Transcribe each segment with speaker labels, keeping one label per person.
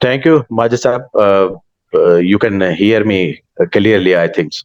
Speaker 1: Thank you, Majid Saab. You can hear me clearly, I think.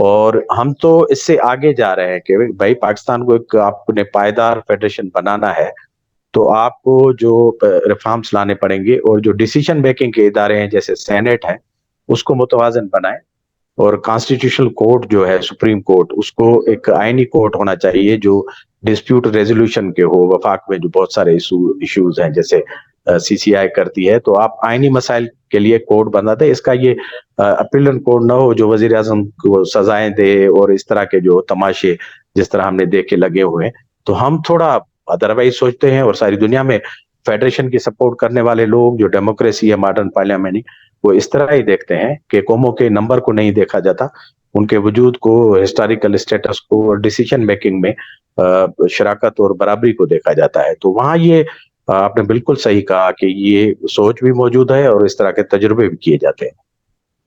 Speaker 1: اور ہم تو اس سے آگے جا رہے ہیں کہ بھائی پاکستان کو ایک آپ نے پائیدار فیڈریشن بنانا ہے تو آپ کو جو ریفارمز لانے پڑیں گے اور جو ڈیسیجن میکنگ کے ادارے ہیں جیسے سینیٹ ہے اس کو متوازن بنائیں، اور کانسٹیٹیوشنل کورٹ جو ہے سپریم کورٹ اس کو ایک آئینی کورٹ ہونا چاہیے جو ڈسپیوٹ ریزولوشن کے ہو۔ وفاق میں جو بہت سارے ایشوز ہیں جیسے سی سی آئی کرتی ہے، تو آپ آئینی مسائل کے لیے کوڈ بنا دیں، اس کا یہ اپیلن کوڈ نہ ہو جو وزیر اعظم کو سزائیں دے اور اس طرح کے جو تماشے جس طرح ہم نے دیکھے لگے ہوئے ہیں۔ تو ہم تھوڑا ادروائز سوچتے ہیں، اور ساری دنیا میں فیڈریشن کی سپورٹ کرنے والے لوگ جو ڈیموکریسی ہے ماڈرن پارلیمنٹ وہ اس طرح ہی دیکھتے ہیں کہ قوموں کے نمبر کو نہیں دیکھا جاتا، ان کے وجود کو، ہسٹوریکل اسٹیٹس کو اور ڈیسیجن میکنگ میں شراکت اور برابری کو دیکھا جاتا ہے۔ تو وہاں یہ آپ نے بالکل صحیح کہا کہ یہ سوچ بھی موجود ہے اور اس طرح کے تجربے بھی کیے جاتے ہیں۔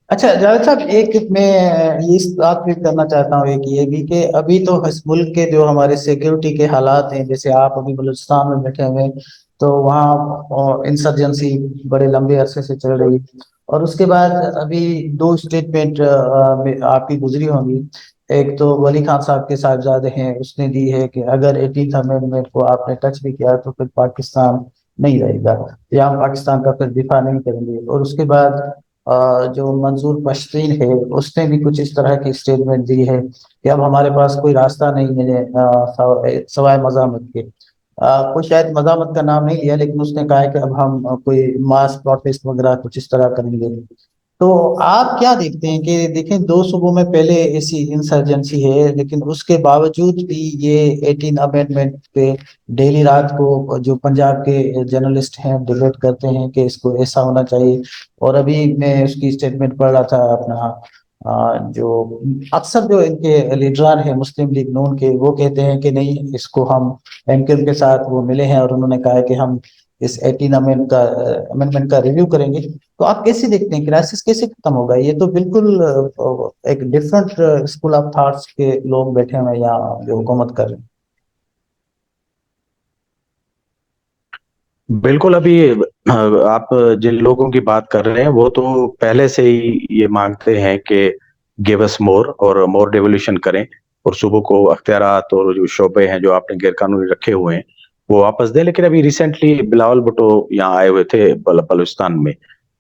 Speaker 2: اچھا جاوید صاحب، ایک میں اس بات پہ کرنا چاہتا ہوں، ایک یہ بھی کہ ابھی تو اس ملک کے جو ہمارے سیکیورٹی کے حالات ہیں، جیسے آپ ابھی بلوچستان میں بیٹھے ہوئے ہیں تو وہاں انسرجنسی بڑے لمبے عرصے سے چل رہی، اور اس کے بعد ابھی دو اسٹیٹمنٹ آپ کی گزری ہوں گی۔ ایک تو ولی خان صاحب کے صاحبزادے ہیں، اس نے دی ہے کہ اگر 18th امینڈمنٹ کو آپ نے ٹچ بھی کیا تو پھر پاکستان نہیں رہے گا، یا ہم پاکستان کا پھر دفاع نہیں کریں گے۔ اور اس کے بعد جو منظور پشتین ہے اس نے بھی کچھ اس طرح کی اسٹیٹمنٹ دی ہے کہ اب ہمارے پاس کوئی راستہ نہیں ہے سوائے مزاحمت کے۔ کوئی شاید مزاحمت کا نام نہیں لیا، لیکن اس نے کہا ہے کہ اب ہم کوئی ماس پروٹیسٹ وغیرہ کچھ اس طرح کریں گے۔ تو آپ کیا دیکھتے ہیں کہ دیکھیں دو صوبوں میں پہلے ایسی انسرجنسی ہے، لیکن اس کے باوجود بھی یہ 18 امینڈمنٹ پہ ڈیلی رات کو جو پنجاب کے جرنلسٹ ہیں ڈیبیٹ کرتے ہیں کہ اس کو ایسا ہونا چاہیے۔ اور ابھی میں اس کی اسٹیٹمنٹ پڑھ رہا تھا اپنا، جو اکثر جو ان کے لیڈران ہیں مسلم لیگ نون کے، وہ کہتے ہیں کہ نہیں، اس کو ہم ایم کیو کے ساتھ وہ ملے ہیں اور انہوں نے کہا ہے کہ ہم اس 18 امینڈمنٹ کا ریویو کریں گے۔ تو آپ کیسے دیکھتے ہیں کرائسس کیسے ختم ہوگا؟ یہ تو بالکل ایک ڈفرنٹ اسکول آف تھاٹس کے لوگ بیٹھے ہوئے یا جو حکومت کر رہے ہیں۔
Speaker 1: بالکل، ابھی آپ جن لوگوں کی بات کر رہے ہیں وہ تو پہلے سے ہی یہ مانگتے ہیں کہ گیو اس مور اور مور ڈیولیوشن کریں اور صوبوں کو اختیارات اور جو شعبے ہیں جو آپ نے غیر قانونی رکھے ہوئے ہیں وہ واپس دیں۔ لیکن ابھی ریسنٹلی بلاول بھٹو یہاں آئے ہوئے تھے بلوچستان میں،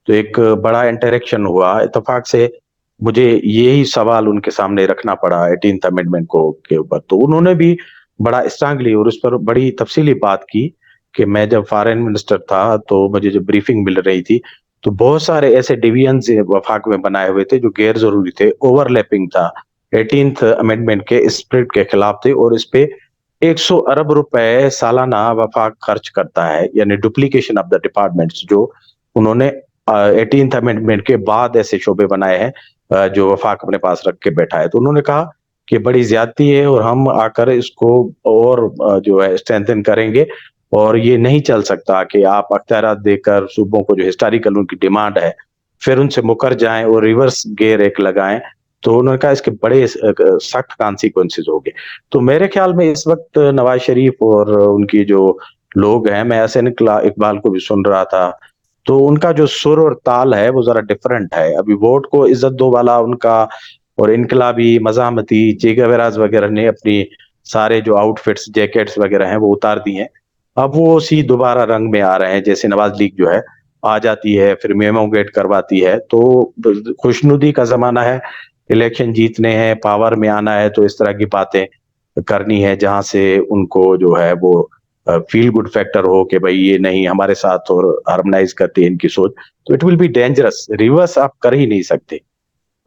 Speaker 1: تو ایک بڑا انٹریکشن ہوا اتفاق سے، مجھے یہی سوال ان کے سامنے رکھنا پڑا 18th امینڈمنٹ کو کے اوپر، تو انہوں نے بھی بڑا اسٹرانگلی اور اس پر بڑی تفصیلی بات کی کہ میں جب فارن منسٹر تھا تو مجھے جب بریفنگ مل رہی تھی تو بہت سارے ایسے ڈیویژنز وفاق میں بنائے ہوئے تھے جو غیر ضروری تھے، اوور لیپنگ تھا، 18th امینڈمنٹ کے اسپرٹ کے خلاف تھے، اور اس پہ 100 ارب روپے سالانہ وفاق خرچ کرتا ہے، یعنی ڈپلیکیشن آف دا ڈپارٹمنٹس جو انہوں نے 18th امینڈمنٹ کے بعد ایسے شعبے بنائے ہیں جو وفاق اپنے پاس رکھ کے بیٹھا ہے۔ تو انہوں نے کہا کہ بڑی زیادتی ہے اور ہم آ کر اس کو اور جو ہے اسٹرینتھن کریں گے، اور یہ نہیں چل سکتا کہ آپ اختیارات دے کر صوبوں کو جو ہسٹوریکل ان کی ڈیمانڈ ہے پھر ان سے مکر جائیں اور ریورس گیئر ایک لگائیں۔ تو انہوں نے کہا اس کے بڑے سخت کانسیکوینسز ہوں گے۔ تو میرے خیال میں اس وقت نواز شریف اور ان کی جو لوگ ہیں، میں حسین اقبال کو بھی سن رہا تھا، تو ان کا جو سر اور تال ہے وہ ذرا ڈفرنٹ ہے۔ ابھی ووٹ کو عزت دو والا ان کا اور انقلابی مزاحمتی چے گیوارا وغیرہ نے اپنی سارے جو آؤٹ فٹس جیکٹس وغیرہ ہیں وہ اتار دی ہیں، اب وہ اسی دوبارہ رنگ میں آ رہے ہیں، جیسے نواز لیگ جو ہے آ جاتی ہے پھر میمو گیٹ کرواتی ہے، تو خوشنودی کا زمانہ ہے، الیکشن جیتنے ہیں، پاور میں آنا ہے، تو اس طرح کی باتیں کرنی ہے جہاں سے ان کو جو ہے وہ فیل گڈ فیکٹر ہو کہ بھئی یہ نہیں ہمارے ساتھ اور ہارمنائز کرتے ہیں ان کی سوچ، تو it will be dangerous, reverse آپ کر ہی نہیں سکتے۔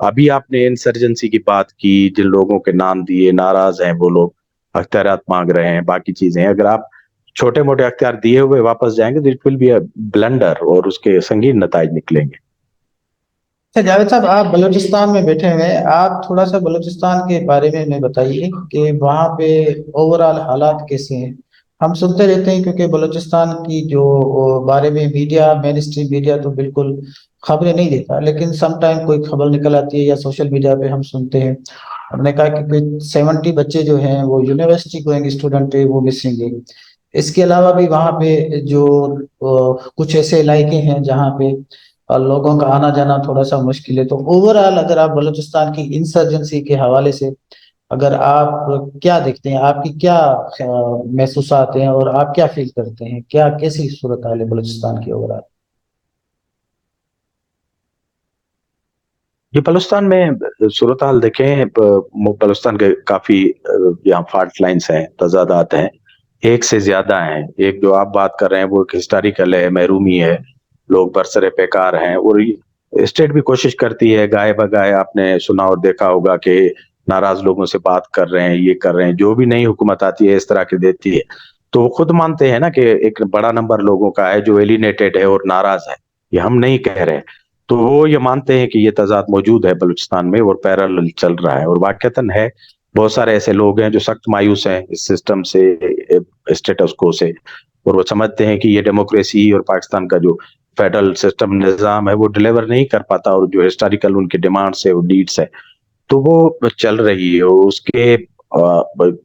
Speaker 1: ابھی آپ نے انسرجنسی کی بات کی، جن لوگوں کے نام دیے، ناراض ہیں وہ لوگ، اختیارات مانگ رہے ہیں، باقی چیزیں، اگر آپ چھوٹے موٹے اختیار دیے ہوئے واپس جائیں گے تو it will be a blunder اور اس کے سنگین نتائج نکلیں گے۔
Speaker 2: اچھا جاوید صاحب، آپ بلوچستان میں بیٹھے ہوئے ہیں، آپ تھوڑا سا بلوچستان کے بارے میں ہمیں بتائیے کہ وہاں پہ اوور آل حالات کیسے ہیں؟ ہم سنتے رہتے ہیں کیونکہ بلوچستان کی جو بارے میں میڈیا، مین اسٹریم میڈیا تو بالکل خبریں نہیں دیتا، لیکن سم ٹائم کوئی خبر نکل آتی ہے یا سوشل میڈیا پہ ہم سنتے ہیں، ہم نے کہا کہ 70 بچے جو ہیں وہ یونیورسٹی گوئنگ اسٹوڈنٹ ہے، وہ مسنگ ہے۔ اس کے علاوہ بھی وہاں پہ جو کچھ ایسے علاقے ہیں جہاں پہ لوگوں کا آنا جانا تھوڑا سا مشکل ہے. تو اوور آل اگر آپ بلوچستان کی انسرجنسی کے حوالے سے اگر آپ کیا دیکھتے ہیں، آپ کی کیا محسوسات ہیں اور آپ کیا فیل کرتے ہیں، کیا کیسی صورتحال ہے بلوچستان کی اوور آل؟
Speaker 1: یہ بلوچستان میں صورتحال دیکھیں، بلوچستان کے کافی یہاں فالٹ لائنز ہیں، تضادات ہیں، ایک سے زیادہ ہیں. ایک جو آپ بات کر رہے ہیں وہ ایک ہسٹوریکل ہے، محرومی ہے، لوگ برسر پیکار ہیں، اور اسٹیٹ بھی کوشش کرتی ہے گائے بگائے. آپ نے سنا اور دیکھا ہوگا کہ ناراض لوگوں سے بات کر رہے ہیں، یہ کر رہے ہیں، جو بھی نئی حکومت آتی ہے اس طرح کی دیتی ہے. تو وہ خود مانتے ہیں نا کہ ایک بڑا نمبر لوگوں کا ہے جو ایلینیٹڈ ہے اور ناراض ہے، یہ ہم نہیں کہہ رہے. تو وہ یہ مانتے ہیں کہ یہ تضاد موجود ہے بلوچستان میں اور پیرالل چل رہا ہے، اور واقعتاً ہے. بہت سارے ایسے لوگ ہیں جو سخت مایوس ہیں اس سسٹم سے، اسٹیٹس کو سے، اور وہ سمجھتے ہیں کہ یہ ڈیموکریسی اور پاکستان کا جو فیڈرل سسٹم نظام ہے وہ ڈیلیور نہیں کر پاتا، اور جو ہسٹوریکل ان کی ڈیمانڈس ہے اور ڈیڈس ہے تو وہ چل رہی ہے. اور اس کے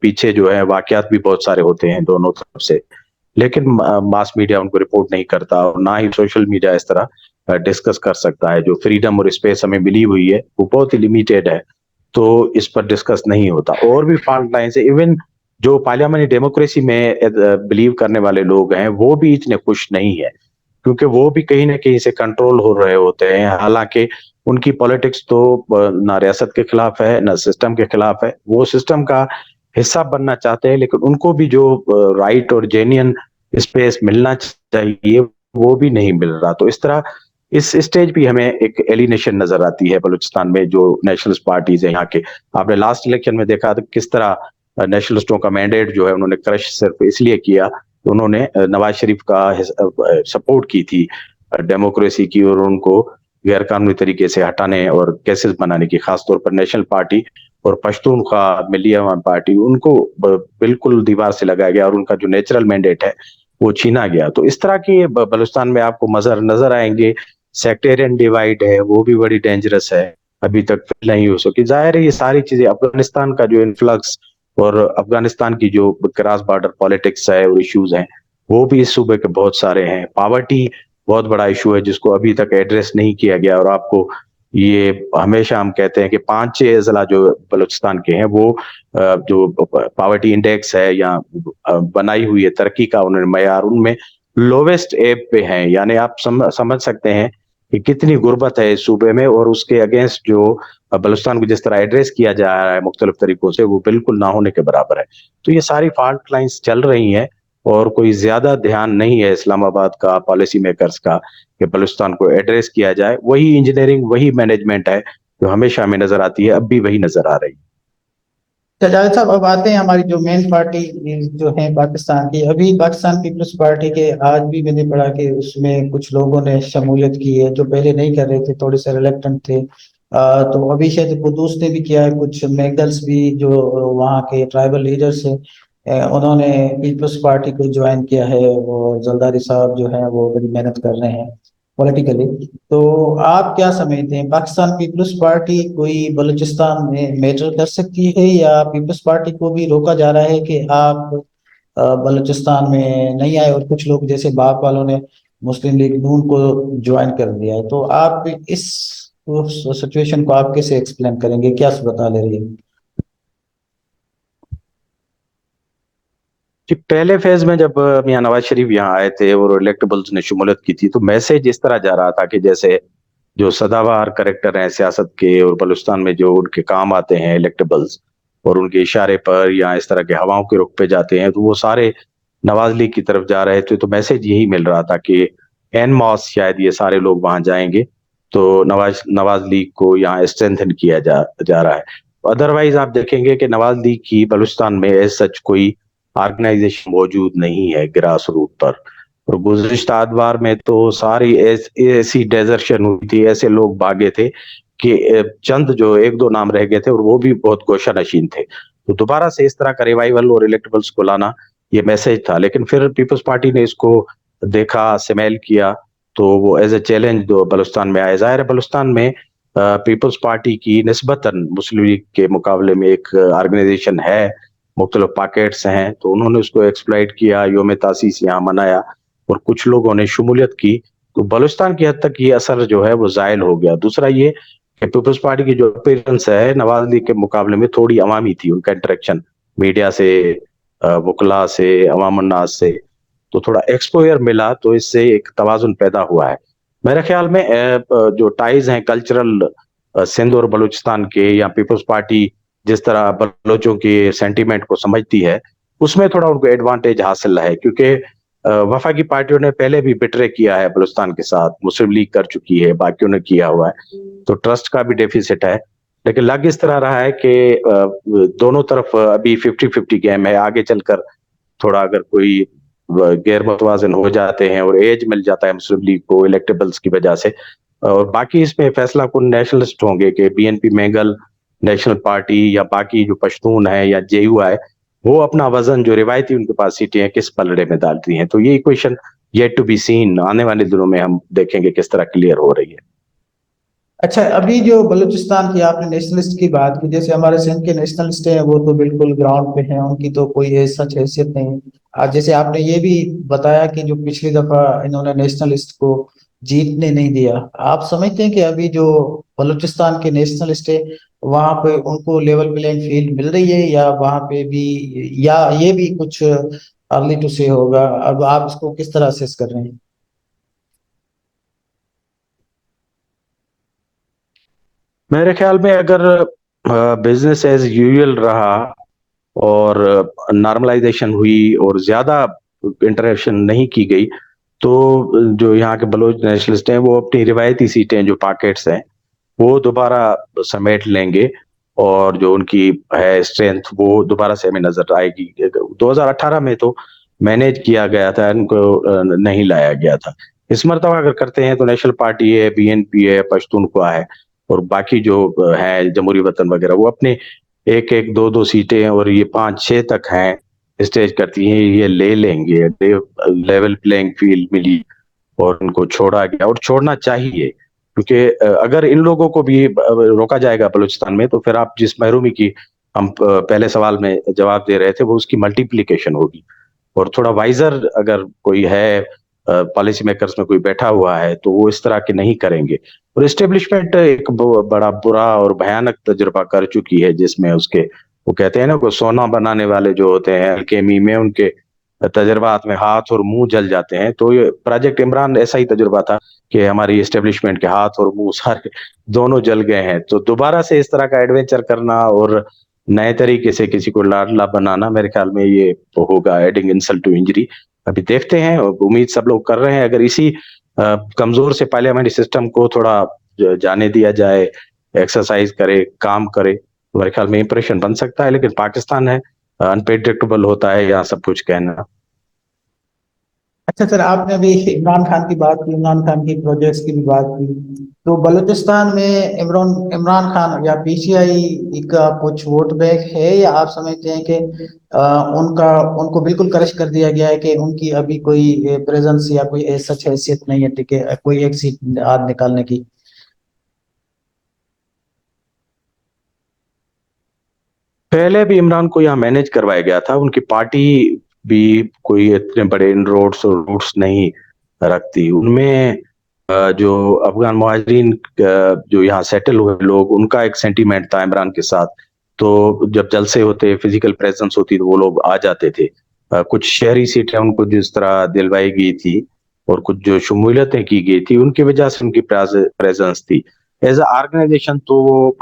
Speaker 1: پیچھے جو ہے واقعات بھی بہت سارے ہوتے ہیں دونوں طرف سے، لیکن ماس میڈیا ان کو رپورٹ نہیں کرتا، اور نہ ہی سوشل میڈیا اس طرح ڈسکس کر سکتا ہے. جو فریڈم اور اسپیس ہمیں ملی ہوئی ہے وہ بہت ہی لمیٹیڈ ہے، تو اس پر ڈسکس نہیں ہوتا. اور بھی فالٹ لائنز ہے، ایون جو پارلیمنٹ ڈیموکریسی میں بلیو کرنے والے لوگ ہیں وہ بھی اتنے خوش نہیں ہے، کیونکہ وہ بھی کہیں نہ کہیں سے کنٹرول ہو رہے ہوتے ہیں. حالانکہ ان کی پالیٹکس تو نہ ریاست کے خلاف ہے نہ سسٹم کے خلاف ہے، وہ سسٹم کا حصہ بننا چاہتے ہیں، لیکن ان کو بھی جو رائٹ اور جینین اسپیس ملنا چاہیے وہ بھی نہیں مل رہا. تو اس طرح اس اسٹیج بھی ہمیں ایک ایلینیشن نظر آتی ہے بلوچستان میں. جو نیشنلسٹ پارٹیز ہیں یہاں کے، آپ نے لاسٹ الیکشن میں دیکھا تو کس طرح نیشنلسٹوں کا مینڈیٹ جو ہے انہوں نے کرش صرف اس لیے کیا، انہوں نے نواز شریف کا سپورٹ کی تھی ڈیموکریسی کی، اور ان کو غیر قانونی طریقے سے ہٹانے اور کیسز بنانے کی. خاص طور پر نیشنل پارٹی اور پشتونخوا ملی عوام پارٹی، ان کو بالکل دیوار سے لگایا گیا اور ان کا جو نیچرل مینڈیٹ ہے وہ چھینا گیا. تو اس طرح کی بلوچستان میں آپ کو نظر آئیں گے. سیکٹیرین ڈیوائیڈ ہے وہ بھی بڑی ڈینجرس ہے، ابھی تک فل نہیں ہو سکی. ظاہر ہے یہ ساری چیزیں افغانستان کا جو انفلکس اور افغانستان کی جو کراس بارڈر پالیٹکس ہے اور ایشوز ہیں وہ بھی اس صوبے کے بہت سارے ہیں. پاورٹی بہت بڑا ایشو ہے جس کو ابھی تک ایڈریس نہیں کیا گیا، اور آپ کو یہ ہمیشہ ہم کہتے ہیں کہ 5-6 اضلاع جو بلوچستان کے ہیں وہ جو پاورٹی انڈیکس ہے یا بنائی ہوئی ہے ترقی کا انہوں نے معیار، ان میں لوویسٹ ایپ پہ ہیں. یعنی آپ سمجھ سکتے ہیں کہ کتنی غربت ہے اس صوبے میں، اور اس کے اگینسٹ جو بلوچستان کو جس طرح ایڈریس کیا جا رہا ہے مختلف طریقوں سے وہ بالکل نہ ہونے کے برابر ہے. تو یہ ساری فالٹ لائنز چل رہی ہیں، اور کوئی زیادہ دھیان نہیں ہے اسلام آباد کا، پالیسی میکرز کا، کہ بلوچستان کو ایڈریس کیا جائے. وہی انجینئرنگ، وہی مینجمنٹ ہے جو ہمیشہ ہمیں نظر آتی ہے، اب بھی وہی نظر آ رہی ہے.
Speaker 2: جاوید صاحب، اب آتے ہیں ہماری جو مین پارٹی جو ہے پاکستان کی. ابھی پاکستان پیپلز پارٹی کے آج بھی میں نے پڑھا کہ اس میں کچھ لوگوں نے شمولیت کی ہے جو پہلے نہیں کر رہے تھے، تھوڑے سے ریلیکٹنٹ تھے. تو ابھی شاید قدوس نے بھی کیا ہے، کچھ میگدلس بھی جو وہاں کے ٹرائبل لیڈرز ہیں انہوں نے پیپلز پارٹی کو جوائن کیا ہے، اور زرداری صاحب جو ہیں وہ بڑی محنت کر رہے ہیں پولیٹیکلی. تو آپ کیا سمجھتے ہیں، پاکستان پیپلز پارٹی کوئی بلوچستان میں میٹر کر سکتی ہے، یا پیپلز پارٹی کو بھی روکا جا رہا ہے کہ آپ بلوچستان میں نہیں آئے، اور کچھ لوگ جیسے باپ والوں نے مسلم لیگ نون کو جوائن کر دیا ہے؟ تو آپ اس سچویشن کو آپ کیسے ایکسپلین کریں گے، کیا صورتحال ہے رہی؟
Speaker 1: کہ پہلے فیز میں جب میاں نواز شریف یہاں آئے تھے اور الیکٹیبلز نے شمولیت کی تھی تو میسج اس طرح جا رہا تھا کہ جیسے جو سداوار کریکٹر ہیں سیاست کے اور بلوچستان میں جو ان کے کام آتے ہیں الیکٹیبلز، اور ان کے اشارے پر یا اس طرح کے ہواؤں کے رخ پہ جاتے ہیں تو وہ سارے نواز لیگ کی طرف جا رہے تھے. تو میسج یہی مل رہا تھا کہ این ماس شاید یہ سارے لوگ وہاں جائیں گے تو نواز لیگ کو یہاں اسٹرینتھن کیا جا رہا ہے. ادروائز آپ دیکھیں گے کہ نواز لیگ کی بلوچستان میں ایز سچ کوئی آرگنائزیشن موجود نہیں ہے گراس روٹ پر. اور گزشتہ ادوار میں تو ساری ایسی ڈیزرشن ہوئی تھی، ایسے لوگ بھاگے تھے کہ چند جو 1-2 نام رہ گئے تھے اور وہ بھی بہت گوشہ نشین تھے. تو دوبارہ سے اس طرح کا ریوائول اور الیکٹیبلز کو لانا یہ میسج تھا، لیکن پھر پیپلز پارٹی نے اس کو دیکھا، سمیل کیا، تو وہ ایز اے چیلنج دو بلوچستان میں آئے. ظاہر ہے بلوچستان میں پیپلز پارٹی کی نسبتاً مسلم لیگ کے مقابلے میں ایک آرگنائزیشن ہے، مختلف پاکٹس ہیں، تو انہوں نے اس کو ایکسپلائٹ کیا، یوم تاسیس یہاں منایا اور کچھ لوگوں نے شمولیت کی. تو بلوچستان کی حد تک یہ اثر جو ہے وہ زائل ہو گیا. دوسرا یہ کہ پیپلز پارٹی کی جو اپیرنس ہے نواز لیگ کے مقابلے میں تھوڑی عوامی تھی, ان کا انٹریکشن میڈیا سے, وکلا سے, عوام الناس سے, تو تھوڑا ایکسپوئر ملا, تو اس سے ایک توازن پیدا ہوا ہے. میرے خیال میں جو ٹائز ہیں کلچرل سندھ اور بلوچستان کے, یا پیپلز پارٹی جس طرح بلوچوں کے سینٹیمنٹ کو سمجھتی ہے, اس میں تھوڑا ان کو ایڈوانٹیج حاصل ہے, کیونکہ وفاقی پارٹیوں نے پہلے بھی بٹرے کیا ہے بلوچستان کے ساتھ, مسلم لیگ کر چکی ہے, باقیوں نے کیا ہوا ہے, تو ٹرسٹ کا بھی ڈیفیسٹ ہے. لیکن لگ اس طرح رہا ہے کہ دونوں طرف ابھی 50-50 گیم ہے. آگے چل کر تھوڑا اگر کوئی غیر متوازن ہو جاتے ہیں اور ایج مل جاتا ہے مسلم لیگ کو الیکٹیبلز کی وجہ سے, اور باقی اس میں فیصلہ کن نیشنلسٹ ہوں گے کہ B N P Mengal national party یا باقی جو پشتون ہے یا جے یو آئی, وہ اپنا وزن جو روایتی ان کے پاس سیٹیں ہیں کس پلڑے میں ڈالتی ہیں. تو یہ equation yet to be seen, آنے والے دنوں میں ہم دیکھیں گے کس طرح کلیئر ہو رہی ہے.
Speaker 2: اچھا, ابھی جو بلوچستان کی آپ نے نیشنلسٹ کی بات کی, جیسے ہمارے سندھ کے نیشنلسٹ ہیں وہ تو بالکل گراؤنڈ پہ ہیں, ان کی تو کوئی سچ حیثیت نہیں. جیسے آپ نے یہ بھی بتایا کہ جو پچھلی دفعہ انہوں نے نیشنلسٹ کو جیتنے نہیں دیا, آپ سمجھتے ہیں کہ ابھی جو بلوچستان کے نیشنلسٹ ہے وہاں پہ ان کو لیول پلینگ فیلڈ مل رہی ہے, یا وہاں پہ بھی, یا یہ بھی کچھ ارلی ٹو سے ہوگا؟ اب آپ اس کو کس طرح اسیس کر رہے ہیں؟
Speaker 1: میرے خیال میں اگر بزنس ایز یوزل رہا اور نارملائزیشن ہوئی اور زیادہ انٹریکشن نہیں کی گئی, تو جو یہاں کے بلوچ نیشنلسٹ ہیں وہ اپنی روایتی سیٹیں جو پاکٹس ہیں وہ دوبارہ سمیٹ لیں گے, اور جو ان کی ہے اسٹرینتھ وہ دوبارہ سے ہمیں نظر آئے گی. 2018 میں تو مینیج کیا گیا تھا, ان کو نہیں لایا گیا تھا. اس مرتبہ اگر کرتے ہیں تو نیشنل پارٹی ہے, بی این پی ہے, پشتونخوا ہے, اور باقی جو ہے جمہوری وطن وغیرہ, وہ اپنے 1-1, 2-2 سیٹیں اور یہ 5-6 تک ہیں اسٹیج کرتی ہیں, یہ لے لیں گے. لیول پلینگ فیلڈ ملی اور ان کو چھوڑا گیا, اور چھوڑنا چاہیے, کیونکہ اگر ان لوگوں کو بھی روکا جائے گا بلوچستان میں, تو پھر آپ جس محرومی کی ہم پہلے سوال میں جواب دے رہے تھے وہ اس کی ملٹیپلیکیشن ہوگی. اور تھوڑا وائزر اگر کوئی ہے پالیسی میکرز میں کوئی بیٹھا ہوا ہے تو وہ اس طرح کے نہیں کریں گے. اور اسٹیبلشمنٹ ایک بڑا برا اور بھیانک تجربہ کر چکی ہے, جس میں اس کے وہ کہتے ہیں نا وہ سونا بنانے والے جو ہوتے ہیں الکیمی میں, ان کے تجربات میں ہاتھ اور منہ جل جاتے ہیں. تو یہ پروجیکٹ عمران ایسا ہی تجربہ تھا کہ ہماری اسٹیبلشمنٹ کے ہاتھ اور منہ سارے دونوں جل گئے ہیں. تو دوبارہ سے اس طرح کا ایڈونچر کرنا اور نئے طریقے سے کسی کو لاڈلا بنانا, میرے خیال میں یہ ہوگا ایڈنگ انسلٹ ٹو انجری. ابھی دیکھتے ہیں, امید سب لوگ کر رہے ہیں اگر اسی کمزور سے پارلیمنٹری سسٹم کو تھوڑا جانے دیا جائے, ایکسرسائز کرے, کام کرے, میرے خیال میں امپریشن بن سکتا ہے. لیکن پاکستان ہے, انپریڈکٹیبل ہوتا ہے یہاں سب کچھ کہنا.
Speaker 2: اچھا سر, آپ نے ابھی عمران خان کی بات کی, عمران خان کی پروجیکٹس کی بھی بات کی, تو بلوچستان میں عمران خان یا پی سی آئی کا کچھ ووٹ بینک ہے, یا آپ سمجھتے ہیں کہ ان کو بالکل کرش کر دیا گیا ہے کہ ان کی ابھی کوئی پریزنس یا کوئی سچ حیثیت نہیں ہے کہ کوئی ایک سیٹ ہاتھ نکالنے کی؟
Speaker 1: پہلے بھی عمران کو یہاں مینیج کروایا گیا تھا, ان کی پارٹی بھی کوئی اتنے بڑے ان روڈس اور روٹس نہیں رکھتی. ان میں جو افغان مہاجرین جو یہاں سیٹل ہوئے لوگ, ان کا ایک سینٹیمنٹ تھا عمران کے ساتھ. تو جب جلسے ہوتے, فزیکل پریزنس ہوتی, تو وہ لوگ آ جاتے تھے. کچھ شہری سیٹیں ان کو جس طرح دلوائی گئی تھی اور کچھ جو شمولیتیں کی گئی تھی, ان کی وجہ سے ان کی پریزنس تھی. ایز اے آرگنائزیشن تو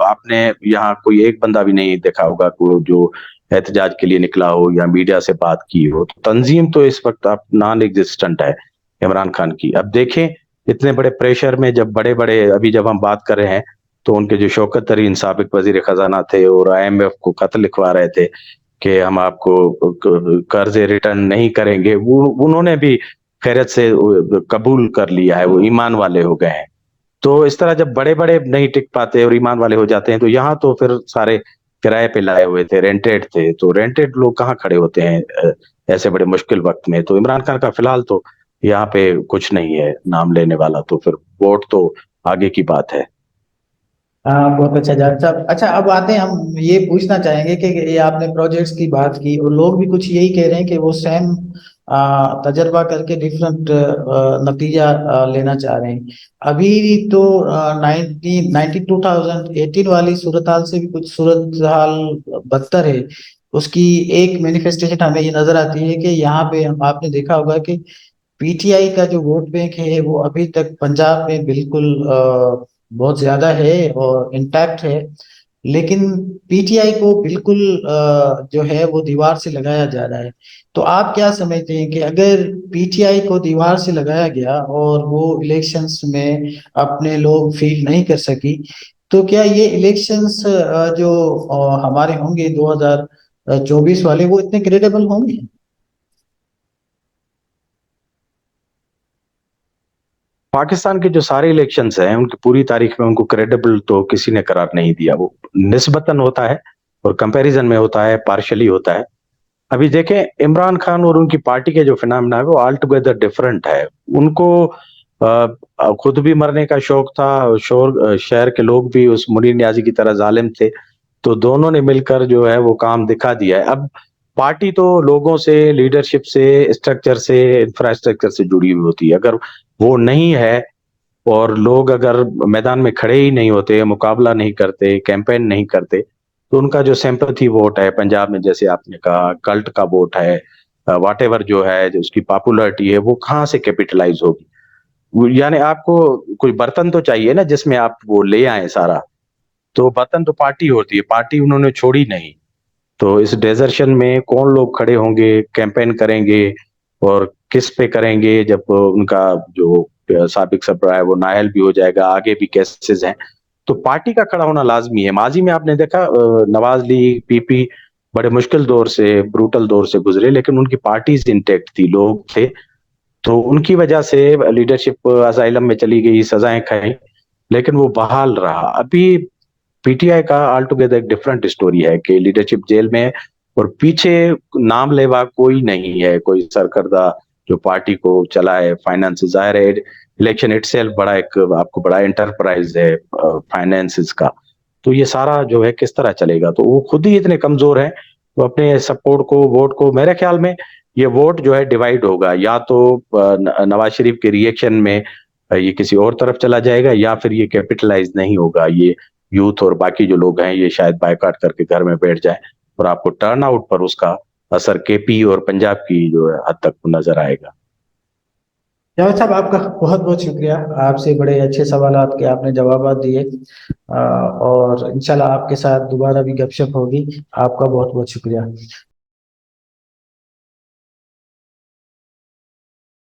Speaker 1: آپ نے یہاں کوئی ایک بندہ بھی نہیں دیکھا ہوگا جو احتجاج کے لیے نکلا ہو یا میڈیا سے بات کی ہو. تنظیم تو اس وقت نان ایگزسٹنٹ ہے عمران خان کی. اب دیکھیں اتنے بڑے پریشر میں, جب بڑے بڑے ابھی جب ہم بات کر رہے ہیں تو ان کے جو شوکت ترین سابق وزیر خزانہ تھے اور آئی ایم ایف کو خط لکھوا رہے تھے کہ ہم آپ کو قرض ریٹرن نہیں کریں گے, وہ انہوں نے بھی خیرت سے قبول کر لیا ہے, وہ ایمان والے ہو گئے ہیں. تو اس طرح جب بڑے بڑے نہیں ٹک پاتے اور ایمان والے ہو جاتے ہیں, تو یہاں تو پھر سارے کرائے پہ لائے ہوئے تھے, رینٹیڈ تھے, تو رینٹیڈ لوگ کہاں کھڑے ہوتے ہیں ایسے بڑے مشکل وقت میں. تو عمران خان کا فی الحال تو یہاں پہ کچھ نہیں ہے نام لینے والا, تو پھر ووٹ تو آگے کی بات ہے.
Speaker 2: ہاں, بہت اچھا جاوید صاحب. اچھا, اب آتے ہیں, ہم یہ پوچھنا چاہیں گے کہ یہ آپ نے پروجیکٹس کی بات کی اور لوگ بھی کچھ یہی کہہ رہے ہیں کہ وہ سیم تجربہ کر کے ڈفرنٹ نتیجہ لینا چاہ رہے ہیں. ابھی تو 2018 والی صورتحال سے بھی کچھ صورتحال بدتر ہے. اس کی ایک مینیفیسٹیشن ہمیں یہ نظر آتی ہے کہ یہاں پہ آپ نے دیکھا ہوگا کہ پی ٹی آئی کا جو ووٹ بینک ہے وہ ابھی تک پنجاب میں بالکل بہت زیادہ ہے اور انٹیکٹ ہے، لیکن پی ٹی آئی کو بالکل جو ہے وہ دیوار سے لگایا جا رہا ہے. تو آپ کیا سمجھتے ہیں کہ اگر پی ٹی آئی کو دیوار سے لگایا گیا اور وہ الیکشنز میں اپنے لوگ فیل نہیں کر سکی، تو کیا یہ الیکشنز جو ہمارے ہوں گے 2024 والے، وہ اتنے کریڈیبل ہوں گے؟
Speaker 1: پاکستان کے جو سارے الیکشنز ہیں ان کی پوری تاریخ میں ان کو کریڈیبل تو کسی نے قرار نہیں دیا. وہ نسبتاً ہوتا ہے اور کمپیریزن میں ہوتا ہے، پارشلی ہوتا ہے. ابھی دیکھیں عمران خان اور ان کی پارٹی کے جو فنامنا ہے وہ آل ٹوگیدر ڈفرنٹ ہے. ان کو خود بھی مرنے کا شوق تھا، شہر کے لوگ بھی اس منیر نیازی کی طرح ظالم تھے، تو دونوں نے مل کر جو ہے وہ کام دکھا دیا ہے. اب پارٹی تو لوگوں سے، لیڈرشپ سے، اسٹرکچر سے، انفراسٹرکچر سے جڑی ہوئی ہوتی ہے. اگر وہ نہیں ہے اور لوگ اگر میدان میں کھڑے ہی نہیں ہوتے، مقابلہ نہیں کرتے، کیمپین نہیں کرتے، تو ان کا جو سیمپتھی ووٹ ہے پنجاب میں، جیسے آپ نے کہا کلٹ کا ووٹ ہے، واٹ ایور جو ہے، جو اس کی پاپولرٹی ہے، وہ کہاں سے کیپیٹلائز ہوگی؟ یعنی آپ کو کوئی برتن تو چاہیے نا جس میں آپ وہ لے آئیں سارا. تو برتن تو پارٹی ہوتی ہے، پارٹی انہوں نے چھوڑی نہیں. تو اس ڈیزرشن میں کون لوگ کھڑے ہوں گے، کیمپین کریں گے، اور کس پہ کریں گے جب ان کا جو سابق سربراہ ہے وہ نااہل بھی ہو جائے گا، آگے بھی کیسز ہیں. تو پارٹی کا کھڑا ہونا لازمی ہے. ماضی میں آپ نے دیکھا نواز لیگ، پی پی بڑے مشکل دور سے، بروٹل دور سے گزرے، لیکن ان کی پارٹیز انٹیکٹ تھی، لوگ تھے. تو ان کی وجہ سے لیڈرشپ اسائلم میں چلی گئی، سزائیں کھائیں، لیکن وہ بحال رہا. ابھی پی ٹی آئی کا آل ٹوگیدر ایک ڈفرنٹ اسٹوری ہے کہ لیڈرشپ جیل میں ہے اور پیچھے نام لیوا کوئی نہیں ہے، کوئی سرکردہ جو پارٹی کو چلائے. فائنانس ظاہر ہے، الیکشن اٹ سیلف بڑا ایک آپ کو بڑا انٹرپرائز ہے فائنانس کا. تو یہ سارا جو ہے کس طرح چلے گا؟ تو وہ خود ہی اتنے کمزور ہیں، وہ اپنے سپورٹ کو، ووٹ کو، میرے خیال میں یہ ووٹ جو ہے ڈیوائیڈ ہوگا. یا تو نواز شریف کے ری ایکشن میں یہ کسی اور طرف چلا جائے گا، یا پھر یہ کیپٹلائز نہیں ہوگا. یہ یوتھ اور باقی جو لوگ ہیں یہ شاید بائیکاٹ کر کے گھر میں بیٹھ جائیں، اور آپ کو ٹرن آؤٹ پر اس کا اثر کے پی اور پنجاب کی جو ہے حد تک نظر آئے گا.
Speaker 2: جاوید صاحب، آپ کا بہت بہت شکریہ. آپ سے بڑے اچھے سوالات کے آپ نے جوابات دیے، اور انشاءاللہ آپ کے ساتھ دوبارہ بھی گپ شپ ہوگی. آپ کا بہت بہت شکریہ.